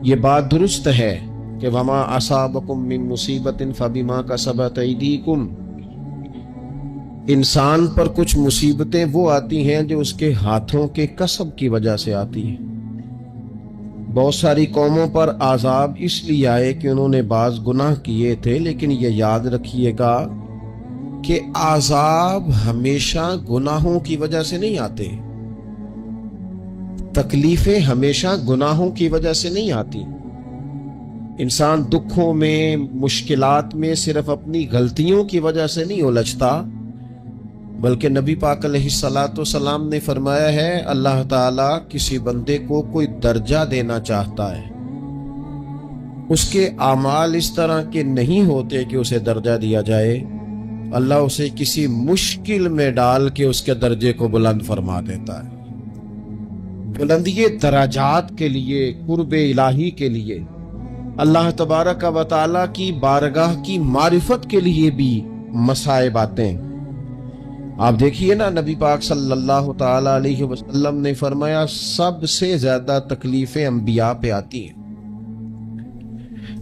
یہ بات درست ہے کہ وما اصابکم من مصیبت فبما کسبت ایدیکم، انسان پر کچھ مصیبتیں وہ آتی ہیں جو اس کے ہاتھوں کے کسب کی وجہ سے آتی ہیں۔ بہت ساری قوموں پر عذاب اس لیے آئے کہ انہوں نے بعض گناہ کیے تھے، لیکن یہ یاد رکھیے گا کہ عذاب ہمیشہ گناہوں کی وجہ سے نہیں آتے، تکلیفیں ہمیشہ گناہوں کی وجہ سے نہیں آتی۔ انسان دکھوں میں، مشکلات میں صرف اپنی غلطیوں کی وجہ سے نہیں الجھتا، بلکہ نبی پاک علیہ الصلاۃ والسلام نے فرمایا ہے اللہ تعالیٰ کسی بندے کو کوئی درجہ دینا چاہتا ہے، اس کے اعمال اس طرح کے نہیں ہوتے کہ اسے درجہ دیا جائے، اللہ اسے کسی مشکل میں ڈال کے اس کے درجے کو بلند فرما دیتا ہے۔ بلندی درجات کے لیے، قرب الہی کے لیے، اللہ تبارک و تعالیٰ کی بارگاہ کی معرفت کے لیے بھی مصائب آتے ہیں۔ آپ دیکھیے نا، نبی پاک صلی اللہ تعالی علیہ وسلم نے فرمایا سب سے زیادہ تکلیفیں انبیاء پہ آتی ہیں،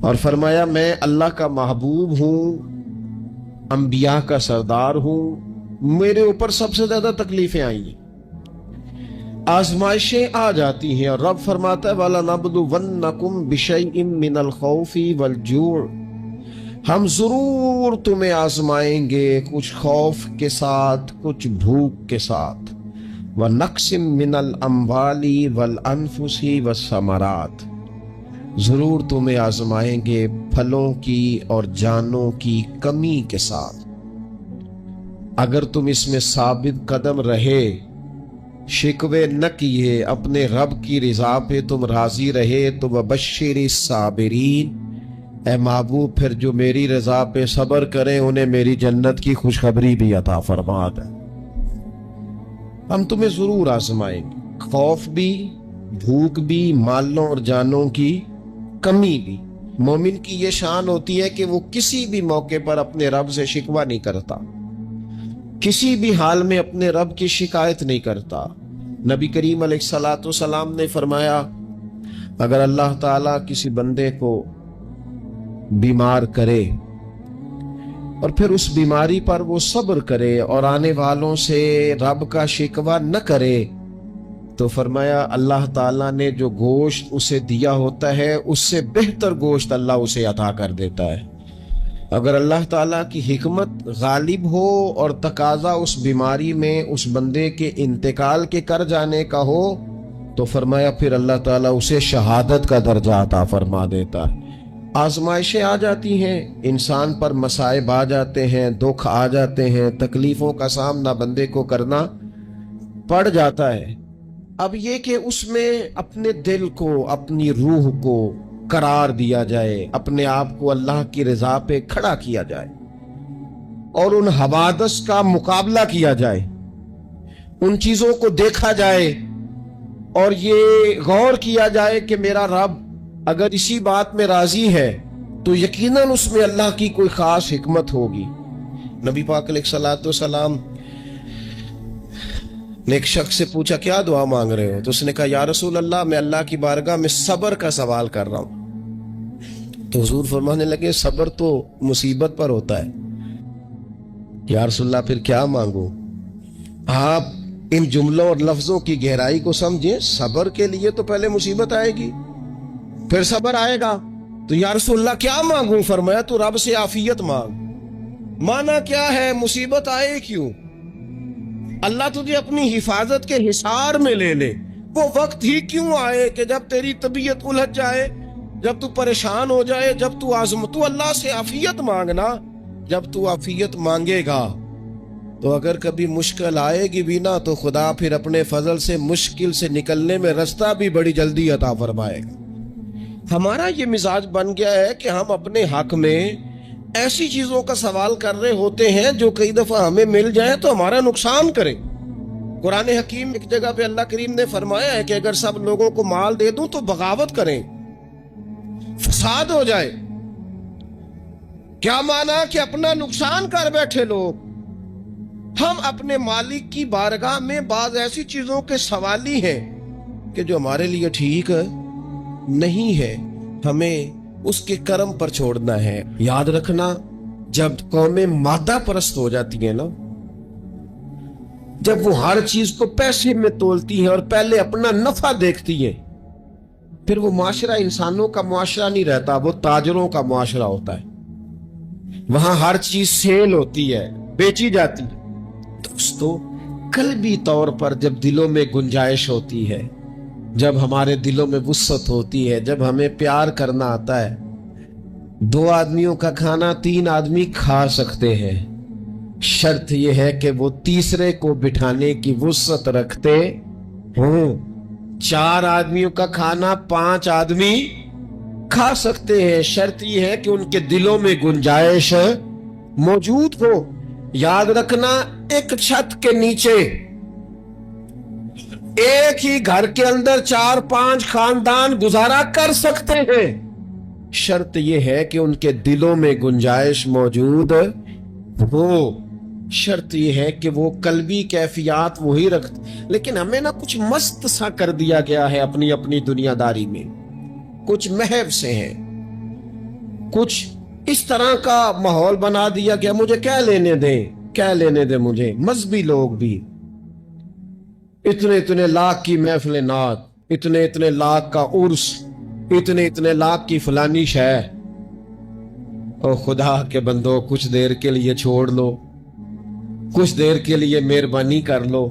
اور فرمایا میں اللہ کا محبوب ہوں، انبیاء کا سردار ہوں، میرے اوپر سب سے زیادہ تکلیفیں آئی ہیں، آزمائشیں آ جاتی ہیں، اور رب فرماتا ہے وَلَنَبْلُوَنَّكُمْ بِشَيْءٍ مِّنَ الْخَوْفِ وَالْجُوعِ، ہم ضرور تمہیں آزمائیں گے کچھ خوف کے ساتھ، کچھ بھوک کے ساتھ، وَنَقْصٍ مِّنَ الْأَمْوَالِ وَالْأَنفُسِ وَالثَّمَرَاتِ، ضرور تمہیں آزمائیں گے پھلوں کی اور جانوں کی کمی کے ساتھ۔ اگر تم اس میں ثابت قدم رہے، شکوے نہ کیے، اپنے رب کی رضا پہ تم راضی رہے، تو وَبَشِّرِ الصَّابِرِينَ، اے محبوب پھر جو میری رضا پہ صبر کریں انہیں میری جنت کی خوشخبری بھی عطا فرما دے۔ ہم تمہیں ضرور آزمائیں گے، خوف بھی، بھوک بھی، مالوں اور جانوں کی کمی بھی۔ مومن کی یہ شان ہوتی ہے کہ وہ کسی بھی موقع پر اپنے رب سے شکوہ نہیں کرتا، کسی بھی حال میں اپنے رب کی شکایت نہیں کرتا۔ نبی کریم علیہ الصلاۃ والسلام نے فرمایا اگر اللہ تعالیٰ کسی بندے کو بیمار کرے اور پھر اس بیماری پر وہ صبر کرے اور آنے والوں سے رب کا شکوہ نہ کرے، تو فرمایا اللہ تعالیٰ نے جو گوشت اسے دیا ہوتا ہے اس سے بہتر گوشت اللہ اسے عطا کر دیتا ہے۔ اگر اللہ تعالیٰ کی حکمت غالب ہو اور تقاضا اس بیماری میں اس بندے کے انتقال کے کر جانے کا ہو، تو فرمایا پھر اللہ تعالیٰ اسے شہادت کا درجہ عطا فرما دیتا ہے۔ آزمائشیں آ جاتی ہیں، انسان پر مصائب آ جاتے ہیں، دکھ آ جاتے ہیں، تکلیفوں کا سامنا بندے کو کرنا پڑ جاتا ہے۔ اب یہ کہ اس میں اپنے دل کو، اپنی روح کو قرار دیا جائے، اپنے آپ کو اللہ کی رضا پہ کھڑا کیا جائے اور ان حوادث کا مقابلہ کیا جائے، ان چیزوں کو دیکھا جائے اور یہ غور کیا جائے کہ میرا رب اگر اسی بات میں راضی ہے تو یقیناً اس میں اللہ کی کوئی خاص حکمت ہوگی۔ نبی پاک علیہ الصلوۃ والسلام نے ایک شخص سے پوچھا کیا دعا مانگ رہے ہو؟ تو اس نے کہا یا رسول اللہ میں اللہ کی بارگاہ میں صبر کا سوال کر رہا ہوں۔ تو حضور فرمانے لگے صبر تو مصیبت پر ہوتا ہے۔ یا رسول اللہ پھر کیا مانگو؟ آپ ان جملوں اور لفظوں کی گہرائی کو سمجھیں، صبر کے لیے تو پہلے مصیبت آئے گی پھر صبر آئے گا۔ تو یا رسول اللہ کیا مانگوں؟ فرمایا تو رب سے عافیت مانگ۔ مانا کیا ہے؟ مصیبت آئے کیوں؟ اللہ تجھے اپنی حفاظت کے حصار میں لے لے، وہ وقت ہی کیوں آئے کہ جب تیری طبیعت الجھ جائے، جب تو پریشان ہو جائے، جب تو اللہ سے عافیت مانگنا۔ جب تو عافیت مانگے گا تو اگر کبھی مشکل آئے گی بھی نہ، تو خدا پھر اپنے فضل سے مشکل سے نکلنے میں رستہ بھی بڑی جلدی عطا فرمائے گا۔ ہمارا یہ مزاج بن گیا ہے کہ ہم اپنے حق میں ایسی چیزوں کا سوال کر رہے ہوتے ہیں جو کئی دفعہ ہمیں مل جائیں تو ہمارا نقصان کریں۔ قرآن حکیم ایک جگہ پہ اللہ کریم نے فرمایا ہے کہ اگر سب لوگوں کو مال دے دوں تو بغاوت کریں، فساد ہو جائے۔ کیا مانا کہ اپنا نقصان کر بیٹھے لوگ۔ ہم اپنے مالک کی بارگاہ میں بعض ایسی چیزوں کے سوالی ہیں کہ جو ہمارے لیے ٹھیک ہے، نہیں ہے، ہمیں اس کے کرم پر چھوڑنا ہے۔ یاد رکھنا، جب قومیں مادہ پرست ہو جاتی ہیں نا، جب وہ ہر چیز کو پیسے میں تولتی ہیں اور پہلے اپنا نفع دیکھتی ہیں، پھر وہ معاشرہ انسانوں کا معاشرہ نہیں رہتا، وہ تاجروں کا معاشرہ ہوتا ہے۔ وہاں ہر چیز سیل ہوتی ہے، بیچی جاتی ہے۔ دوستو، قلبی طور پر جب دلوں میں گنجائش ہوتی ہے، جب ہمارے دلوں میں وسعت ہوتی ہے، جب ہمیں پیار کرنا آتا ہے، 2 آدمیوں کا کھانا 3 آدمی کھا سکتے ہیں، شرط یہ ہے کہ وہ تیسرے کو بٹھانے کی وسعت رکھتے ہوں۔ 4 آدمیوں کا کھانا 5 آدمی کھا سکتے ہیں، شرط یہ ہے کہ ان کے دلوں میں گنجائش موجود ہو۔ یاد رکھنا، ایک چھت کے نیچے ایک ہی گھر کے اندر 4-5 خاندان گزارا کر سکتے ہیں، شرط یہ ہے کہ ان کے دلوں میں گنجائش موجود ہو، شرط یہ ہے کہ وہ قلبی کیفیات وہی رکھتے۔ لیکن ہمیں نہ کچھ مست سا کر دیا گیا ہے اپنی اپنی دنیا داری میں، کچھ محو سے ہیں، کچھ اس طرح کا ماحول بنا دیا گیا، مجھے کیا لینے دیں مجھے۔ مذہبی لوگ بھی اتنے لاکھ کی محفل نعت، اتنے لاکھ کا عرس، اتنے لاکھ کی فلانی شے۔ او خدا کے بندو، کچھ دیر کے لیے چھوڑ لو، کچھ دیر کے لیے مہربانی کر لو،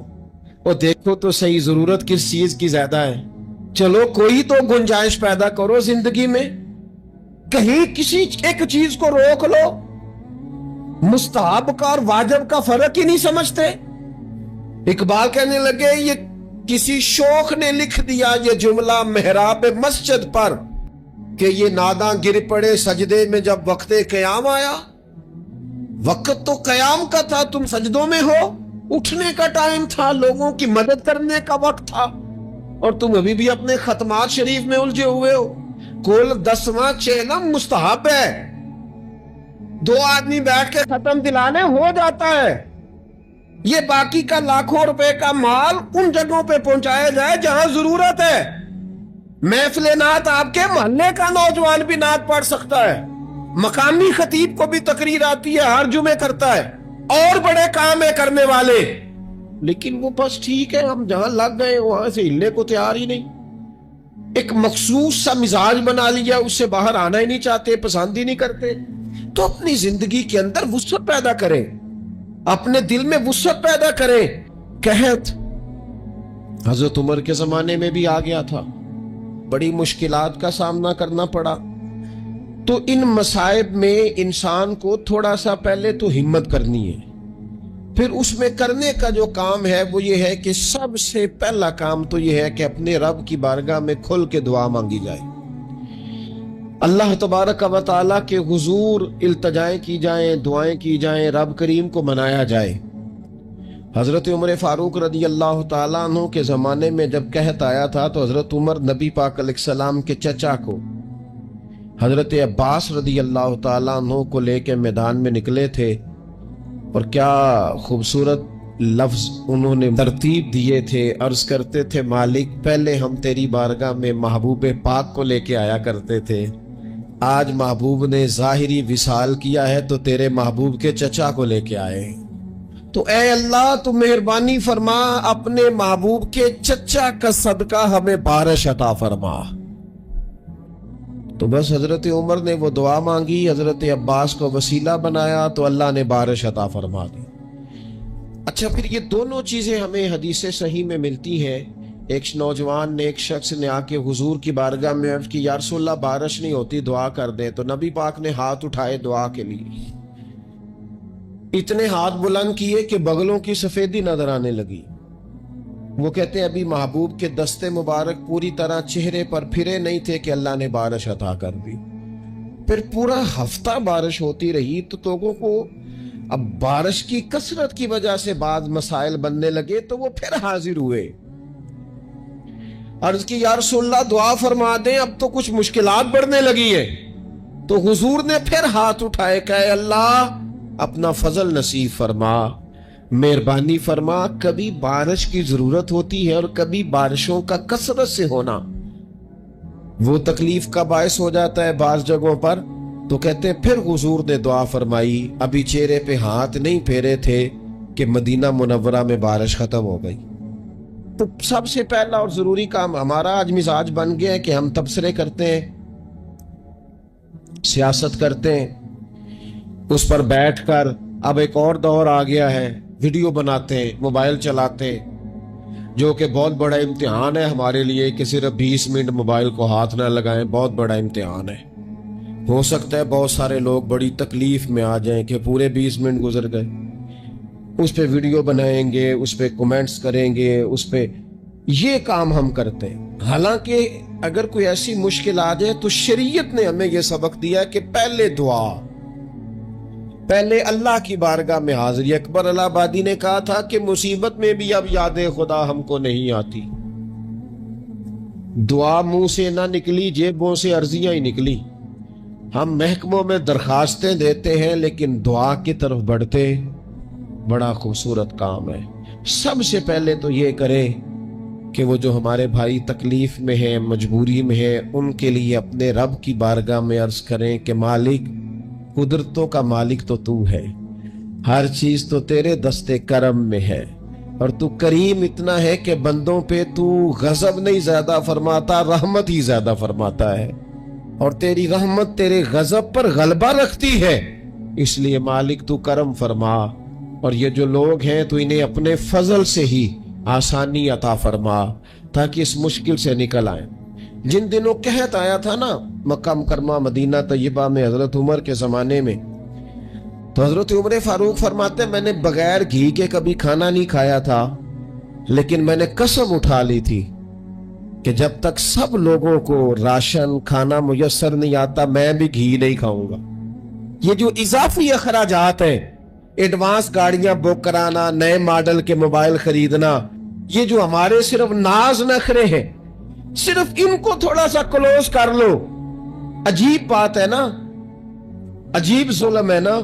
اور دیکھو تو صحیح ضرورت کس چیز کی زیادہ ہے۔ چلو کوئی تو گنجائش پیدا کرو زندگی میں، کہیں کسی ایک چیز کو روک لو۔ مستحب کا اور واجب کا فرق ہی نہیں سمجھتے۔ اقبال کہنے لگے، یہ کسی شوخ نے لکھ دیا یہ جملہ محراب مسجد پر، کہ یہ ناداں گر پڑے سجدے میں جب وقت قیام آیا۔ وقت تو قیام کا تھا، تم سجدوں میں ہو، اٹھنے کا ٹائم تھا، لوگوں کی مدد کرنے کا وقت تھا، اور تم ابھی بھی اپنے ختمات شریف میں الجھے ہوئے ہو۔ کل 10واں چہلم مستحب ہے، 2 آدمی بیٹھ کے ختم دلانے ہو جاتا ہے۔ یہ باقی کا لاکھوں روپے کا مال ان جگہوں پہ پہنچایا جائے جہاں ضرورت ہے۔ محفل نعت آپ کے محلے کا نوجوان بھی نعت پڑھ سکتا ہے، مقامی خطیب کو بھی تقریر آتی ہے، ہر جمعے کرتا ہے، اور بڑے کام ہے کرنے والے، لیکن وہ بس ٹھیک ہے، ہم جہاں لگ گئے وہاں سے ہلنے کو تیار ہی نہیں۔ ایک مخصوص سا مزاج بنا لیا، اس سے باہر آنا ہی نہیں چاہتے، پسند ہی نہیں کرتے۔ تو اپنی زندگی کے اندر وسعت پیدا کریں، اپنے دل میں وسعت پیدا کریں۔ قحط حضرت عمر کے زمانے میں بھی آ گیا تھا، بڑی مشکلات کا سامنا کرنا پڑا۔ تو ان مصائب میں انسان کو تھوڑا سا پہلے تو ہمت کرنی ہے، پھر اس میں کرنے کا جو کام ہے وہ یہ ہے کہ سب سے پہلا کام تو یہ ہے کہ اپنے رب کی بارگاہ میں کھل کے دعا مانگی جائے، اللہ تبارک و تعالیٰ کے حضور التجائیں کی جائیں، دعائیں کی جائیں، رب کریم کو منایا جائے۔ حضرت عمر فاروق رضی اللہ تعالیٰ عنہ کے زمانے میں جب قحط آیا تھا تو حضرت عمر نبی پاک علیہ السلام کے چچا کو حضرت عباس رضی اللہ تعالیٰ عنہ کو لے کے میدان میں نکلے تھے، اور کیا خوبصورت لفظ انہوں نے ترتیب دیے تھے۔ عرض کرتے تھے، مالک پہلے ہم تیری بارگاہ میں محبوب پاک کو لے کے آیا کرتے تھے، آج محبوب نے ظاہری وصال کیا ہے تو تیرے محبوب کے چچا کو لے کے آئے، تو اے اللہ تو مہربانی فرما، اپنے محبوب کے چچا کا صدقہ ہمیں بارش عطا فرما۔ تو بس حضرت عمر نے وہ دعا مانگی، حضرت عباس کو وسیلہ بنایا، تو اللہ نے بارش عطا فرما دی۔ اچھا، پھر یہ دونوں چیزیں ہمیں حدیث صحیح میں ملتی ہیں۔ ایک نوجوان نے، ایک شخص نے آ کے حضور کی بارگاہ میں عرض کی، یا رسول اللہ بارش نہیں ہوتی، دعا کر دیں۔ تو نبی پاک نے ہاتھ اٹھائے دعا کے لیے، اتنے ہاتھ بلند کیے کہ بغلوں کی سفیدی نظر آنے لگی۔ وہ کہتے ہیں ابھی محبوب کے دستے مبارک پوری طرح چہرے پر پھرے نہیں تھے کہ اللہ نے بارش عطا کر دی۔ پھر پورا ہفتہ بارش ہوتی رہی، تو لوگوں کو اب بارش کی کثرت کی وجہ سے بعض مسائل بننے لگے، تو وہ پھر حاضر ہوئے، عرض کی، یا رسول اللہ دعا فرما دیں، اب تو کچھ مشکلات بڑھنے لگی ہیں۔ تو حضور نے پھر ہاتھ اٹھائے کہ اے اللہ اپنا فضل نصیب فرما، مہربانی فرما، کبھی بارش کی ضرورت ہوتی ہے اور کبھی بارشوں کا کثرت سے ہونا وہ تکلیف کا باعث ہو جاتا ہے بعض جگہوں پر، تو کہتے ہیں پھر حضور نے دعا فرمائی، ابھی چہرے پہ ہاتھ نہیں پھیرے تھے کہ مدینہ منورہ میں بارش ختم ہو گئی۔ تو سب سے پہلا اور ضروری کام ہمارا آج مزاج بن گیا ہے کہ ہم تبصرے کرتے ہیں، سیاست کرتے ہیں، اس پر بیٹھ کر اب ایک اور دور آ گیا ہے، ویڈیو بناتے ہیں، موبائل چلاتے ہیں، جو کہ بہت بڑا امتحان ہے ہمارے لیے کہ صرف 20 منٹ موبائل کو ہاتھ نہ لگائیں، بہت بڑا امتحان ہے۔ ہو سکتا ہے بہت سارے لوگ بڑی تکلیف میں آ جائیں کہ پورے 20 منٹ گزر گئے، اس پہ ویڈیو بنائیں گے، اس پہ کومنٹس کریں گے، اس پہ یہ کام ہم کرتے ہیں۔ حالانکہ اگر کوئی ایسی مشکل آ جائے تو شریعت نے ہمیں یہ سبق دیا کہ پہلے دعا، پہلے اللہ کی بارگاہ میں حاضری۔ اکبر الہ آبادی نے کہا تھا کہ مصیبت میں بھی اب یاد خدا ہم کو نہیں آتی، دعا منہ سے نہ نکلی، جیبوں سے عرضیاں ہی نکلی۔ ہم محکموں میں درخواستیں دیتے ہیں لیکن دعا کی طرف بڑھتے، بڑا خوبصورت کام ہے۔ سب سے پہلے تو یہ کریں کہ وہ جو ہمارے بھائی تکلیف میں ہیں، مجبوری میں ہیں، ان کے لیے اپنے رب کی بارگاہ میں عرض کریں کہ مالک، قدرتوں کا مالک تو تو ہے، ہر چیز تو تیرے دستے کرم میں ہے، اور تو کریم اتنا ہے کہ بندوں پہ تو غضب نہیں زیادہ فرماتا، رحمت ہی زیادہ فرماتا ہے، اور تیری رحمت تیرے غضب پر غلبہ رکھتی ہے، اس لیے مالک تو کرم فرما، اور یہ جو لوگ ہیں تو انہیں اپنے فضل سے ہی آسانی عطا فرما تاکہ اس مشکل سے نکل آئیں۔ جن دنوں قحط آیا تھا نا مکہ مکرمہ مدینہ طیبہ میں حضرت عمر کے زمانے میں، تو حضرت عمر فاروق فرماتے ہیں میں نے بغیر گھی کے کبھی کھانا نہیں کھایا تھا، لیکن میں نے قسم اٹھا لی تھی کہ جب تک سب لوگوں کو راشن کھانا میسر نہیں آتا میں بھی گھی نہیں کھاؤں گا۔ یہ جو اضافی اخراجات ہیں، ایڈوانس گاڑیاں بک کرانا، نئے ماڈل کے موبائل خریدنا، یہ جو ہمارے صرف ناز نخرے ہیں، صرف ان کو تھوڑا سا کلوز کر لو۔ عجیب بات ہے نا، عجیب ظلم ہے نا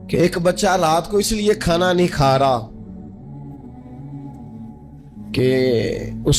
کہ ایک بچہ رات کو اس لیے کھانا نہیں کھا رہا کہ اس